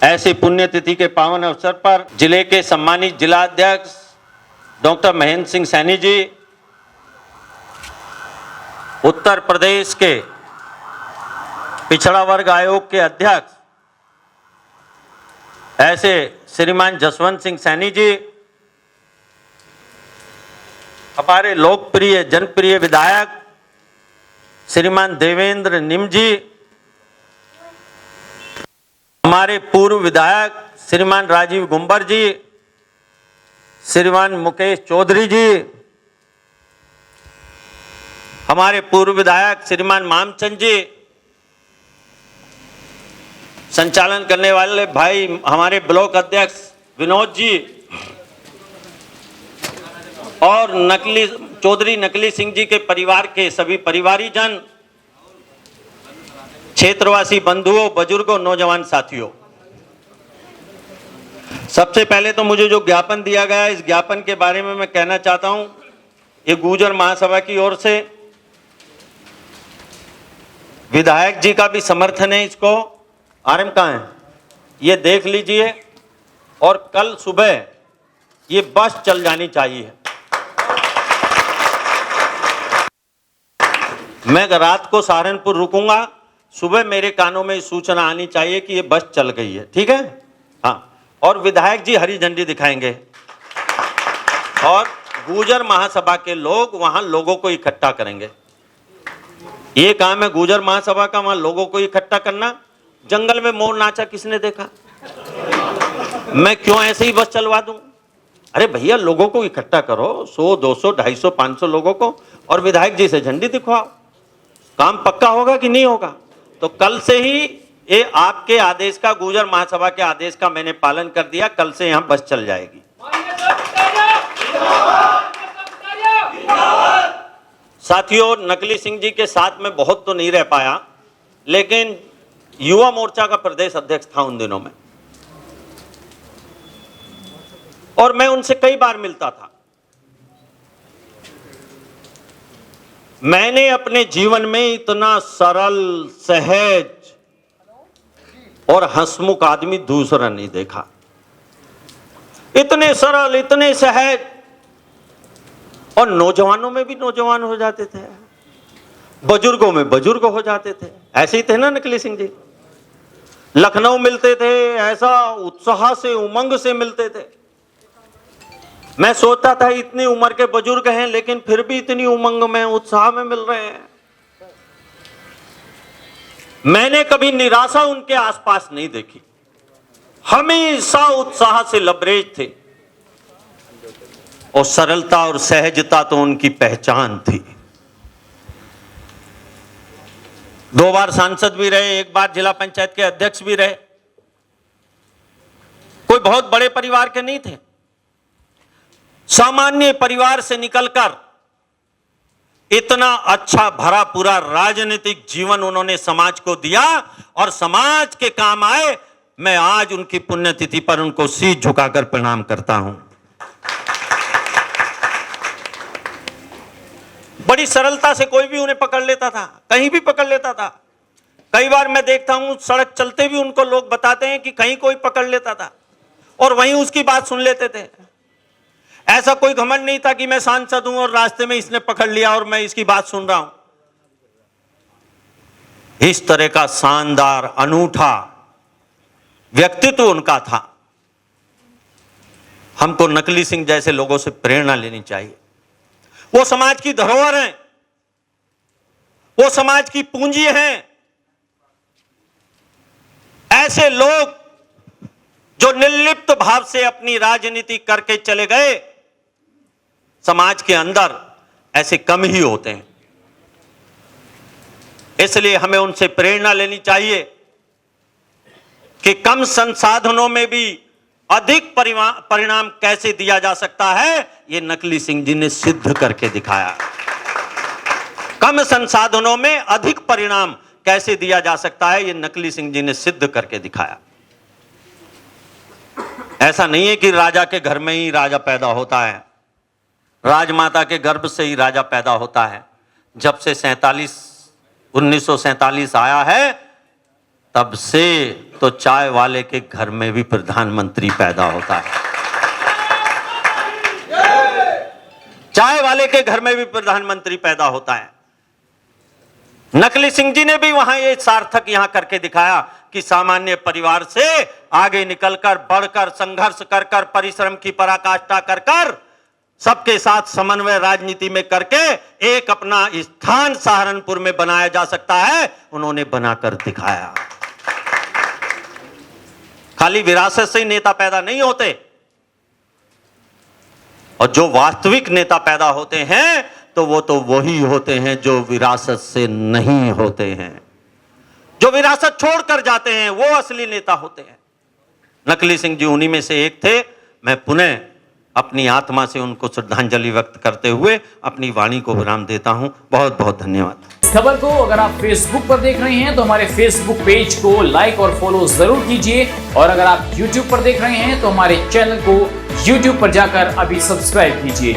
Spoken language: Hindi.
ऐसी पुण्यतिथि के पावन अवसर पर जिले के सम्मानित जिलाध्यक्ष डॉक्टर महेंद्र सिंह सैनी जी, उत्तर प्रदेश के पिछड़ा वर्ग आयोग के अध्यक्ष ऐसे श्रीमान जसवंत सिंह सैनी जी, हमारे लोकप्रिय जनप्रिय विधायक श्रीमान देवेंद्र निम जी, हमारे पूर्व विधायक श्रीमान राजीव गुंबर जी, श्रीमान मुकेश चौधरी जी, हमारे पूर्व विधायक श्रीमान मामचंद जी, संचालन करने वाले भाई हमारे ब्लॉक अध्यक्ष विनोद जी और चौधरी नकली सिंह जी के परिवार के सभी परिवारीजन, क्षेत्रवासी बंधुओं, बुजुर्गों, नौजवान साथियों, सबसे पहले तो मुझे जो ज्ञापन दिया गया है, इस ज्ञापन के बारे में मैं कहना चाहता हूं। ये गुर्जर महासभा की ओर से विधायक जी का भी समर्थन है। इसको आरएम कहाँ है, ये देख लीजिए, और कल सुबह ये बस चल जानी चाहिए। मैं रात को सहारनपुर रुकूंगा, सुबह मेरे कानों में सूचना आनी चाहिए कि ये बस चल गई है, ठीक है। हाँ, और विधायक जी हरी झंडी दिखाएंगे और गुर्जर महासभा के लोग वहां लोगों को इकट्ठा करेंगे। ये काम है गुर्जर महासभा का, वहां लोगों को इकट्ठा करना। जंगल में मोर नाचा किसने देखा? मैं क्यों ऐसे ही बस चलवा दूं? अरे भैया, लोगों को इकट्ठा करो, 100, 200, 250, 500 लोगों को, और विधायक जी से झंडी दिखवाओ। काम पक्का होगा कि नहीं होगा? तो कल से ही ये आपके आदेश का, गुर्जर महासभा के आदेश का मैंने पालन कर दिया। कल से यहां बस चल जाएगी। साथियों, नकली सिंह जी के साथ में बहुत तो नहीं रह पाया, लेकिन युवा मोर्चा का प्रदेश अध्यक्ष था उन दिनों में, और मैं उनसे कई बार मिलता था। मैंने अपने जीवन में इतना सरल, सहज और हंसमुख आदमी दूसरा नहीं देखा। इतने सरल, इतने सहज, और नौजवानों में भी नौजवान हो जाते थे, बुजुर्गों में बुजुर्ग हो जाते थे। ऐसे ही थे ना नकली सिंह जी? लखनऊ मिलते थे, ऐसा उत्साह से, उमंग से मिलते थे। मैं सोचता था इतनी उम्र के बुजुर्ग हैं, लेकिन फिर भी इतनी उमंग में, उत्साह में मिल रहे हैं। मैंने कभी निराशा उनके आसपास नहीं देखी, हमेशा उत्साह से लबरेज थे, और सरलता और सहजता तो उनकी पहचान थी। 2 बार सांसद भी रहे, 1 बार जिला पंचायत के अध्यक्ष भी रहे। कोई बहुत बड़े परिवार के नहीं थे, सामान्य परिवार से निकलकर इतना अच्छा भरा पूरा राजनीतिक जीवन उन्होंने समाज को दिया, और समाज के काम आए। मैं आज उनकी पुण्यतिथि पर उनको शीश झुकाकर प्रणाम करता हूं। बड़ी सरलता से कोई भी उन्हें पकड़ लेता था, कहीं भी पकड़ लेता था। कई बार मैं देखता हूं, सड़क चलते भी उनको लोग बताते हैं कि कहीं कोई पकड़ लेता था, और वहीं उसकी बात सुन लेते थे। ऐसा कोई घमंड नहीं था कि मैं सांसद हूं और रास्ते में इसने पकड़ लिया और मैं इसकी बात सुन रहा हूं। इस तरह का शानदार, अनूठा व्यक्तित्व उनका था। हमको नकली सिंह जैसे लोगों से प्रेरणा लेनी चाहिए। वो समाज की धरोहर हैं, वो समाज की पूंजी हैं। ऐसे लोग जो निर्लिप्त भाव से अपनी राजनीति करके चले गए, समाज के अंदर ऐसे कम ही होते हैं। इसलिए हमें उनसे प्रेरणा लेनी चाहिए कि कम संसाधनों में भी अधिक परिणाम कैसे दिया जा सकता है। ये नकली सिंह जी ने सिद्ध करके दिखाया। कम संसाधनों में अधिक परिणाम कैसे दिया जा सकता है, ये नकली सिंह जी ने सिद्ध करके दिखाया। ऐसा नहीं है कि राजा के घर में ही राजा पैदा होता है, राजमाता के गर्भ से ही राजा पैदा होता है। जब से 1947 आया है, तब से तो चाय वाले के घर में भी प्रधानमंत्री पैदा होता है। चाय वाले के घर में भी प्रधानमंत्री पैदा होता है। नकली सिंह जी ने भी वहां ये सार्थक यहां करके दिखाया कि सामान्य परिवार से आगे निकलकर, बढ़कर, संघर्ष कर कर, परिश्रम की पराकाष्ठा कर कर, सबके साथ समन्वय राजनीति में करके एक अपना स्थान सहारनपुर में बनाया जा सकता है। उन्होंने बनाकर दिखाया। खाली विरासत से ही नेता पैदा नहीं होते, और जो वास्तविक नेता पैदा होते हैं तो वो तो वही होते हैं जो विरासत से नहीं होते हैं। जो विरासत छोड़कर जाते हैं वो असली नेता होते हैं। नकली सिंह जी उन्हीं में से एक थे। मैं पुनः अपनी आत्मा से उनको श्रद्धांजलि व्यक्त करते हुए अपनी वाणी को विराम देता हूं। बहुत बहुत धन्यवाद। इस खबर को अगर आप फेसबुक पर देख रहे हैं तो हमारे फेसबुक पेज को लाइक और फॉलो जरूर कीजिए, और अगर आप यूट्यूब पर देख रहे हैं तो हमारे चैनल को यूट्यूब पर जाकर अभी सब्सक्राइब कीजिए।